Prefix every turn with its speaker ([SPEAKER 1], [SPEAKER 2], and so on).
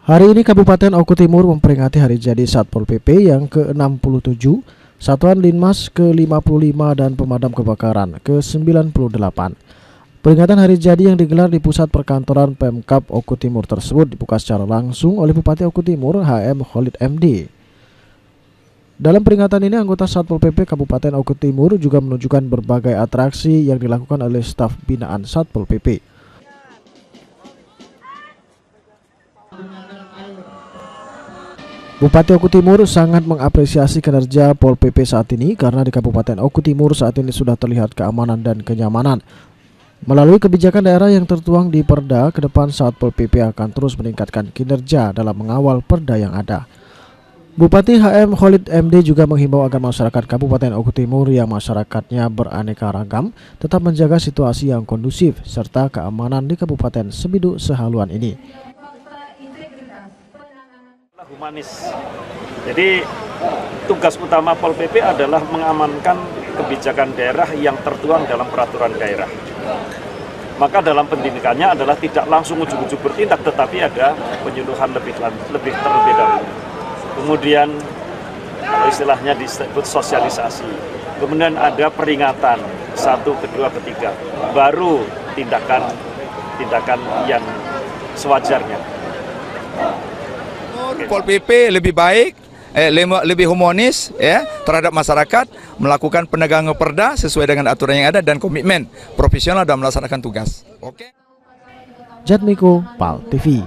[SPEAKER 1] Hari ini Kabupaten Oku Timur memperingati hari jadi Satpol PP yang ke-67, Satuan Linmas ke-55 dan Pemadam Kebakaran ke-98. Peringatan hari jadi yang digelar di pusat perkantoran Pemkab Oku Timur tersebut dibuka secara langsung oleh Bupati Oku Timur HM Khalid MD. Dalam peringatan ini, anggota Satpol PP Kabupaten Oku Timur juga menunjukkan berbagai atraksi yang dilakukan oleh staf binaan Satpol PP. Bupati Oku Timur sangat mengapresiasi kinerja Pol PP saat ini karena di Kabupaten Oku Timur saat ini sudah terlihat keamanan dan kenyamanan. Melalui kebijakan daerah yang tertuang di Perda, ke depan Satpol PP akan terus meningkatkan kinerja dalam mengawal perda yang ada. Bupati HM Khalid MD juga menghimbau agar masyarakat Kabupaten Oku Timur yang masyarakatnya beraneka ragam tetap menjaga situasi yang kondusif serta keamanan di Kabupaten Sebidu sehaluan ini.
[SPEAKER 2] Humanis. Jadi tugas utama Pol PP adalah mengamankan kebijakan daerah yang tertuang dalam peraturan daerah. Maka dalam pendidikannya adalah tidak langsung ujuk-ujuk bertindak, tetapi ada penyuluhan lebih terlebih dahulu. Kemudian kalau istilahnya disebut sosialisasi. Kemudian ada peringatan 1, 2, 3. Baru tindakan yang sewajarnya.
[SPEAKER 3] Pol PP lebih baik, lebih humanis ya terhadap masyarakat, melakukan penegakan perda sesuai dengan aturan yang ada dan komitmen profesional dalam melaksanakan tugas. Oke.
[SPEAKER 1] Jatmiko, PAL TV.